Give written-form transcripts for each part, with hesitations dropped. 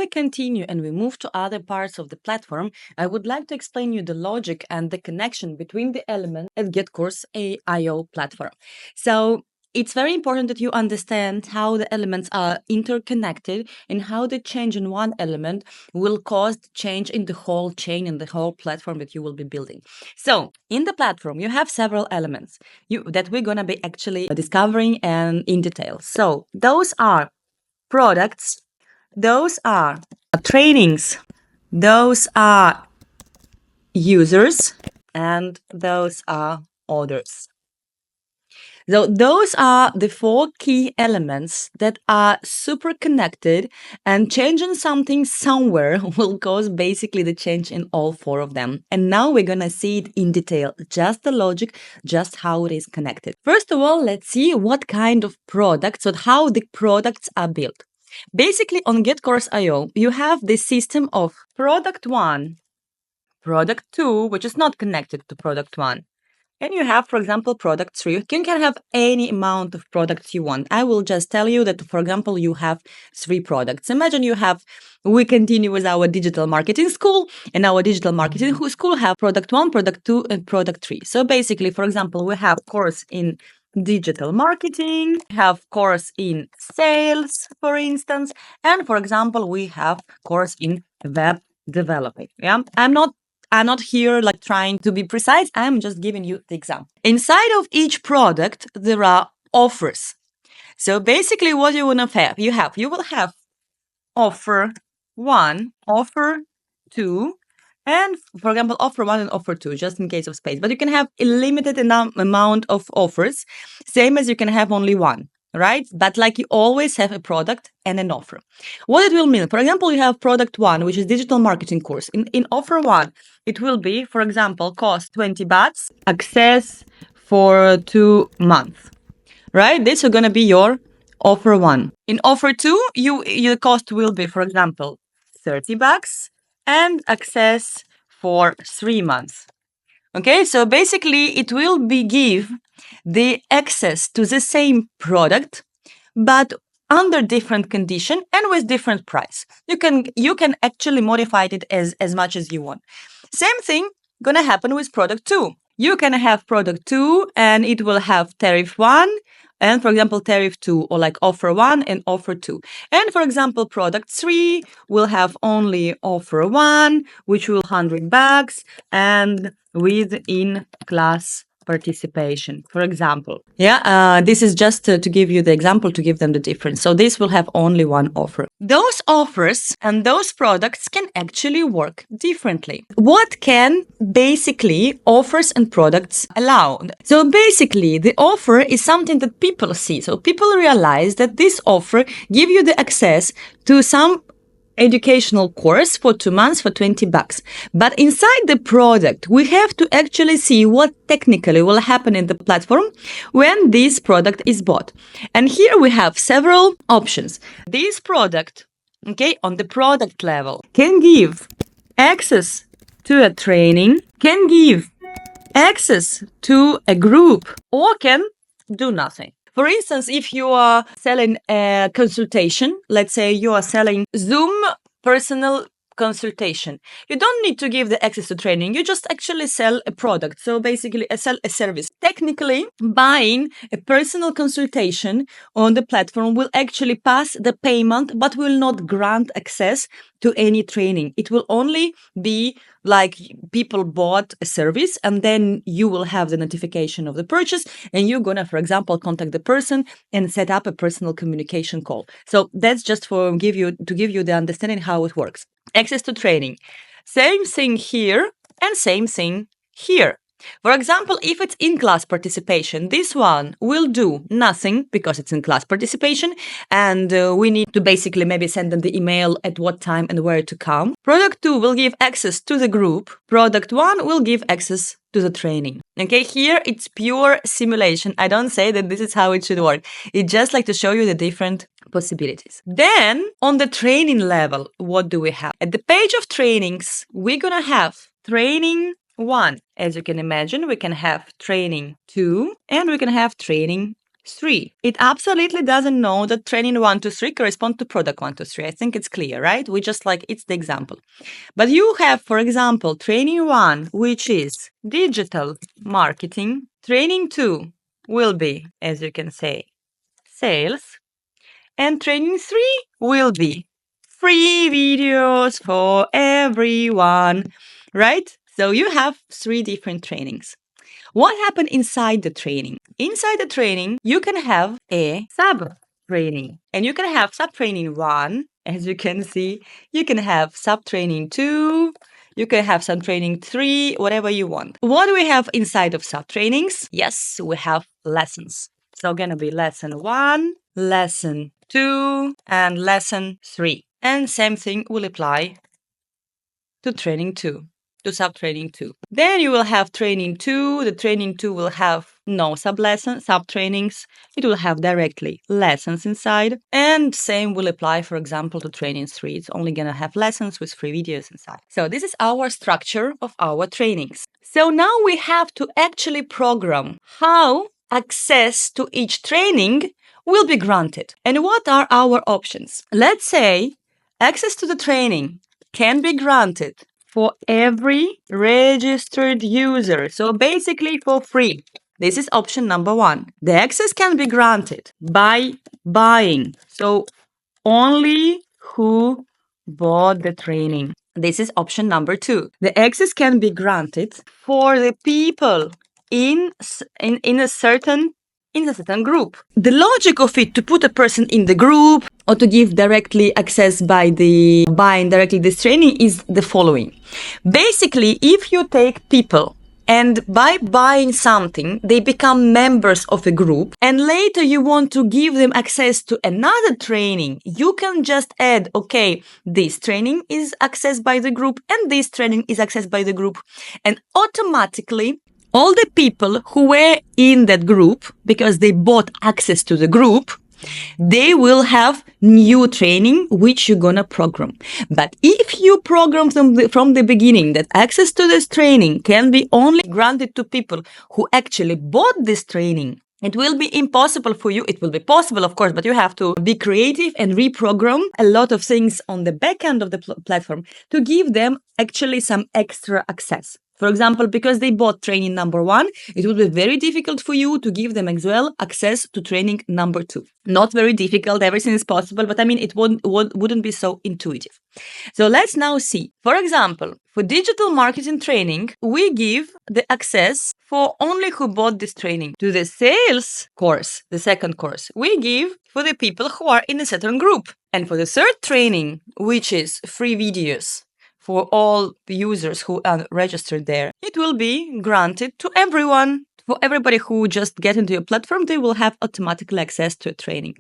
continue and we move to other parts of the platform, I would like to explain you the logic and the connection between the elements at GetCourse IO platform. So it's very important that you understand how the elements are interconnected and how the change in one element will cause change in the whole chain and the whole platform that you will be building. So in the platform, you have several elements that we're going to be actually discovering and in detail. So those are products, those are trainings, those are users, and those are orders. So those are the 4 key elements that are super connected, and changing something somewhere will cause basically the change in all 4 of them. And now we're going to see it in detail, just the logic, just how it is connected. First of all, let's see what kind of products or how the products are built. Basically, on GetCourse IO, you have the system of product 1, product 2, which is not connected to product 1. And you have, for example, product 3. You can have any amount of products you want. I will just tell you that, for example, you have 3 products. Imagine we continue with our digital marketing school, and our digital marketing school have product 1, product 2, and product 3. So basically, for example, we have course in digital marketing, have course in sales, for instance, and for example, we have course in web developing. Yeah, I'm not here like trying to be precise. I'm just giving you the example. Inside of each product, there are offers. So basically what you want to have, you will have offer 1, offer 2, and for example, offer 1 and offer 2, just in case of space. But you can have a limited amount of offers, same as you can have only 1. Right? But like you always have a product and an offer. What it will mean, for example, you have product 1, which is digital marketing course. In offer 1, it will be, for example, cost $20, access for 2 months. Right? This is going to be your offer 1. In offer 2, your cost will be, for example, $30 and access for 3 months. Okay, so basically it will give the access to the same product, but under different condition and with different price. You can actually modify it as much as you want. Same thing gonna happen with product 2. You can have product 2 and it will have tariff 1 and, for example, tariff 2, or like offer 1 and offer 2. And, for example, product 3 will have only offer 1, which will $100 and with in-class participation, for example. Yeah, this is just to give you the example, to give them the difference. So this will have only 1 offer. Those offers and those products can actually work differently. What can basically offers and products allow? So basically the offer is something that people see. So people realize that this offer gives you the access to some educational course for 2 months for $20. But inside the product, we have to actually see what technically will happen in the platform when this product is bought. And here we have several options. This product, okay, on the product level, can give access to a training, can give access to a group, or can do nothing. For instance, if you are selling a consultation, let's say you are selling Zoom personal consultation, you don't need to give the access to training. You just actually sell a product. So basically, sell a service. Technically, buying a personal consultation on the platform will actually pass the payment, but will not grant access to any training. It will only be like people bought a service, and then you will have the notification of the purchase, and you're gonna, for example, contact the person and set up a personal communication call. So that's just to give you the understanding how it works. Access to training. Same thing here and same thing here. For example, if it's in-class participation, this one will do nothing because it's in-class participation, and we need to basically maybe send them the email at what time and where to come. Product 2 will give access to the group. Product 1 will give access to the training. Okay, here it's pure simulation. I don't say that this is how it should work. It's just like to show you the different possibilities. Then on the training level, what do we have? At the page of trainings, we're gonna have training 1. As you can imagine, we can have training 2 and we can have training 3. It absolutely doesn't know that training 1 to 3 correspond to product 1 to 3. I think it's clear, right? We just like, it's the example. But you have, for example, training 1, which is digital marketing. Training 2 will be, as you can say, sales. And training 3 will be free videos for everyone, right? So you have 3 different trainings. What happened inside the training? Inside the training, you can have a sub-training. And you can have sub-training 1, as you can see. You can have sub-training 2. You can have sub-training 3, whatever you want. What do we have inside of sub-trainings? Yes, we have lessons. So going to be lesson 1, lesson 2, and lesson 3. And same thing will apply to training 2. To sub-training 2. Then you will have training 2. The training 2 will have no sub-trainings. It will have directly lessons inside. And same will apply, for example, to training 3. It's only going to have lessons with free videos inside. So this is our structure of our trainings. So now we have to actually program how access to each training will be granted. And what are our options? Let's say access to the training can be granted for every registered user. So basically for free. This is option number 1. The access can be granted by buying. So only who bought the training. This is option number 2. The access can be granted for the people in a certain group. The logic of it to put a person in the group or to give directly access by buying directly this training is the following. Basically, if you take people and by buying something, they become members of a group and later you want to give them access to another training, you can just add, okay, this training is accessed by the group and this training is accessed by the group. And automatically, all the people who were in that group, because they bought access to the group, they will have new training, which you're gonna program. But if you program from the beginning that access to this training can be only granted to people who actually bought this training, it will be impossible for you. It will be possible, of course, but you have to be creative and reprogram a lot of things on the back end of the platform to give them actually some extra access. For example, because they bought training number 1, it would be very difficult for you to give them as well access to training number 2. Not very difficult, everything is possible, but I mean, it wouldn't be so intuitive. So let's now see. For example, for digital marketing training, we give the access for only who bought this training. To the sales course, the second course, we give for the people who are in a certain group. And for the third training, which is free videos, for all the users who are registered there, it will be granted to everyone. For everybody who just get into your platform, they will have automatically access to a training.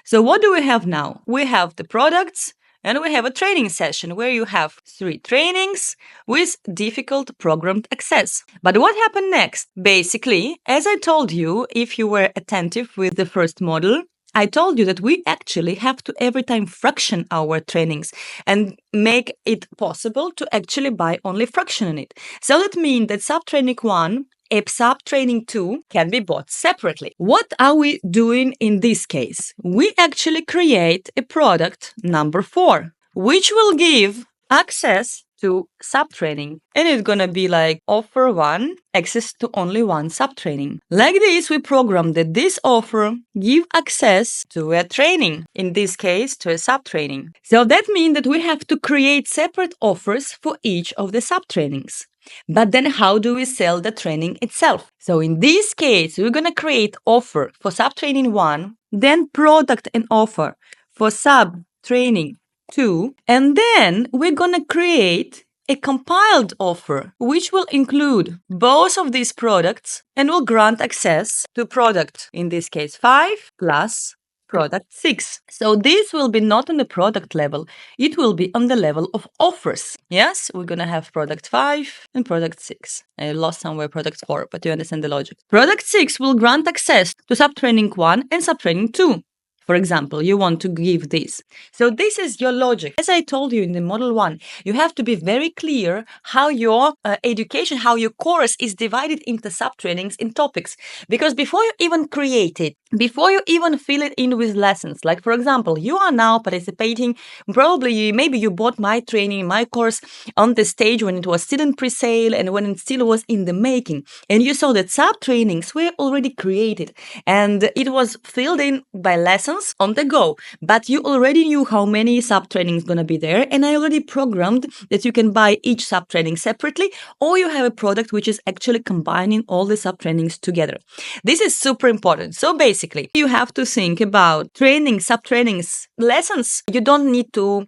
So what do we have now? We have the products and we have a training session where you have 3 trainings with difficult programmed access. But what happened next? Basically, as I told you, if you were attentive with the first model, I told you that we actually have to every time fraction our trainings and make it possible to actually buy only fraction in it. So that means that sub-training 1 and sub-training 2 can be bought separately. What are we doing in this case? We actually create a product number 4, which will give access to sub-training. And it's gonna be like offer 1, access to only 1 sub-training. Like this, we program that this offer give access to a training, in this case, to a sub-training. So that means that we have to create separate offers for each of the sub-trainings. But then how do we sell the training itself? So in this case, we're gonna create offer for sub-training 1, then product and offer for sub-training 2, and then we're gonna create a compiled offer which will include both of these products and will grant access to product, in this case 5 plus product 6. So this will be not on the product level, it will be on the level of offers. Yes, we're gonna have product 5 and product 6. I lost somewhere product 4, but you understand the logic. Product 6 will grant access to sub-training 1 and sub-training 2. For example, you want to give this. So this is your logic. As I told you in the model 1, you have to be very clear how your education, how your course is divided into sub-trainings in topics. Because before you even create it, before you even fill it in with lessons, like for example, you are now participating, probably maybe you bought my training, my course on the stage when it was still in pre-sale and when it still was in the making. And you saw that sub-trainings were already created and it was filled in by lessons on the go. But you already knew how many sub-trainings gonna be there, and I already programmed that you can buy each sub-training separately, or you have a product which is actually combining all the sub-trainings together. This is super important. So basically, you have to think about training, sub-trainings, lessons. You don't need to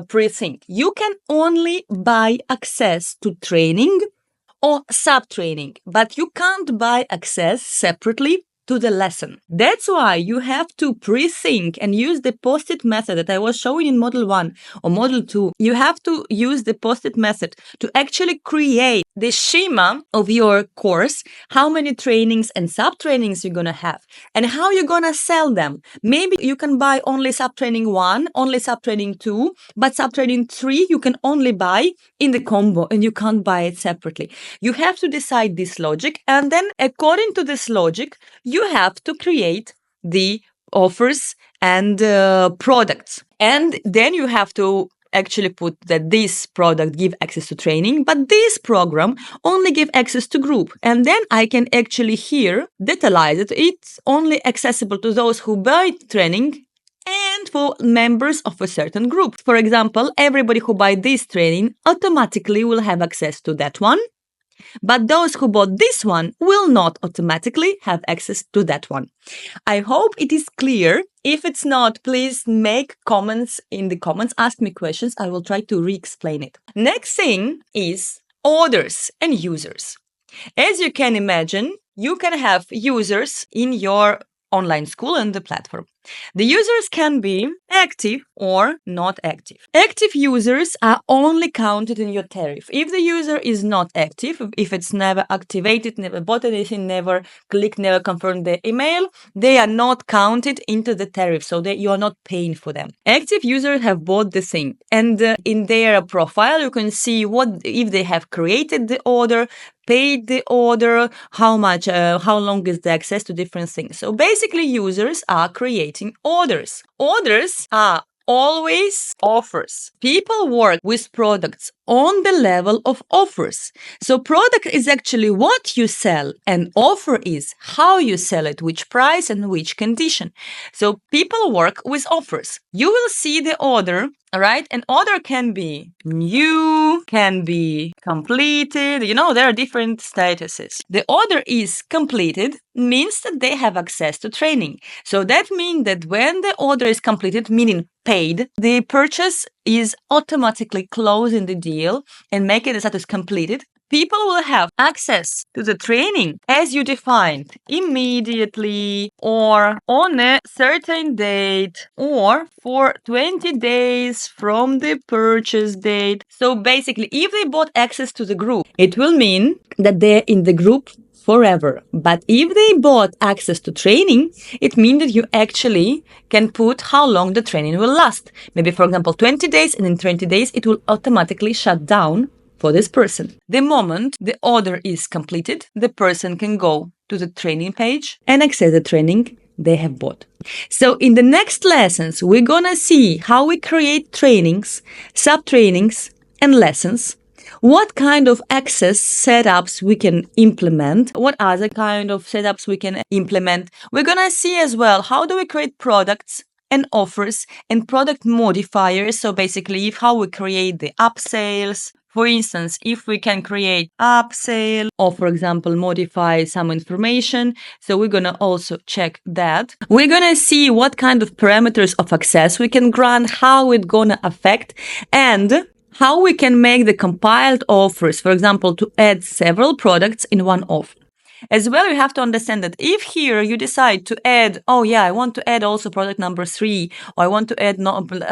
pre-think. You can only buy access to training or sub-training, but you can't buy access separately to the lesson. That's why you have to pre-think and use the post-it method that I was showing in model 1 or model 2. You have to use the post-it method to actually create the schema of your course, how many trainings and sub-trainings you're gonna have, and how you're gonna sell them. Maybe you can buy only sub-training 1, only sub-training 2, but sub-training 3 you can only buy in the combo and you can't buy it separately. You have to decide this logic, and then according to this logic, you have to create the offers and products. And then you have to actually put that this product give access to training, but this program only give access to group. And then I can actually here detailize it. It's only accessible to those who buy training and for members of a certain group. For example, everybody who buy this training automatically will have access to that one. But those who bought this one will not automatically have access to that one. I hope it is clear. If it's not, please make comments in the comments. Ask me questions. I will try to re-explain it. Next thing is orders and users. As you can imagine, you can have users in your online school and the platform. The users can be active or not active. Active users are only counted in your tariff. If the user is not active, if it's never activated, never bought anything, never clicked, never confirmed the email, they are not counted into the tariff, so that you are not paying for them. Active users have bought the thing, and in their profile you can see what if they have created the order, paid the order, how much, how long is the access to different things. So basically users are creating orders. Orders are always offers. People work with products on the level of offers. So product is actually what you sell, and offer is how you sell it, which price and which condition. So people work with offers. You will see the order, right? An order can be new, can be completed. You know, there are different statuses. The order is completed means that they have access to training. So that means that when the order is completed, meaning paid, the purchase is automatically closing the deal and making the status completed. People will have access to the training as you defined, immediately or on a certain date or for 20 days from the purchase date. So basically, if they bought access to the group, it will mean that they're in the group forever. But if they bought access to training, it means that you actually can put how long the training will last. Maybe, for example, 20 days, and in 20 days, it will automatically shut down for this person. The moment the order is completed, the person can go to the training page and access the training they have bought. So in the next lessons, we're gonna see how we create trainings, sub-trainings, and lessons. What kind of access setups we can implement? What other kind of setups we can implement? We're gonna see as well how do we create products and offers and product modifiers. So basically, how we create the upsales. For instance, if we can create upsell or, for example, modify some information. So we're going to also check that. We're going to see what kind of parameters of access we can grant, how it's going to affect, and how we can make the compiled offers, for example, to add several products in one offer. As well, you have to understand that if here you decide to add, oh yeah, I want to add also product number 3, or I want to add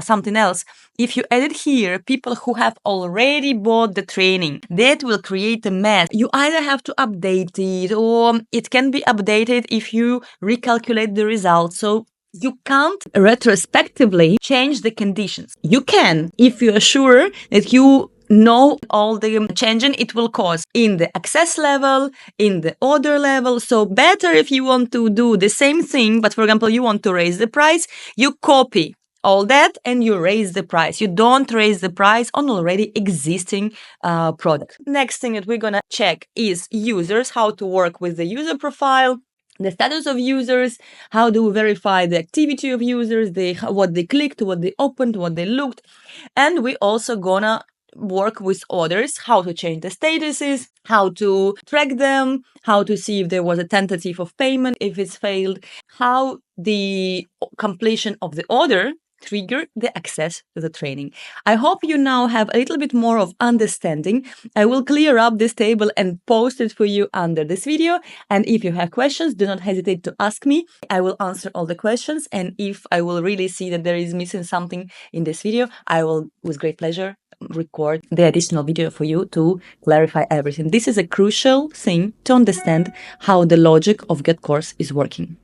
something else. If you add it here, people who have already bought the training, that will create a mess. You either have to update it, or it can be updated if you recalculate the results. So You can't retrospectively change the conditions. You can if you are sure that you know all the changing it will cause in the access level, in the order level. So better if you want to do the same thing, but for example, you want to raise the price, you copy all that and you raise the price. You don't raise the price on already existing product. Next thing that we're gonna check is users, how to work with the user profile, the status of users, how do we verify the activity of users, what they clicked, what they opened, what they looked. And we also gonna work with orders, how to change the statuses, how to track them, how to see if there was a tentative of payment, if it's failed, how the completion of the order trigger the access to the training. I hope you now have a little bit more of understanding. I will clear up this table and post it for you under this video. And if you have questions, do not hesitate to ask me. I will answer all the questions. And if I will really see that there is missing something in this video, I will, with great pleasure, record the additional video for you to clarify everything. This is a crucial thing to understand how the logic of GetCourse is working.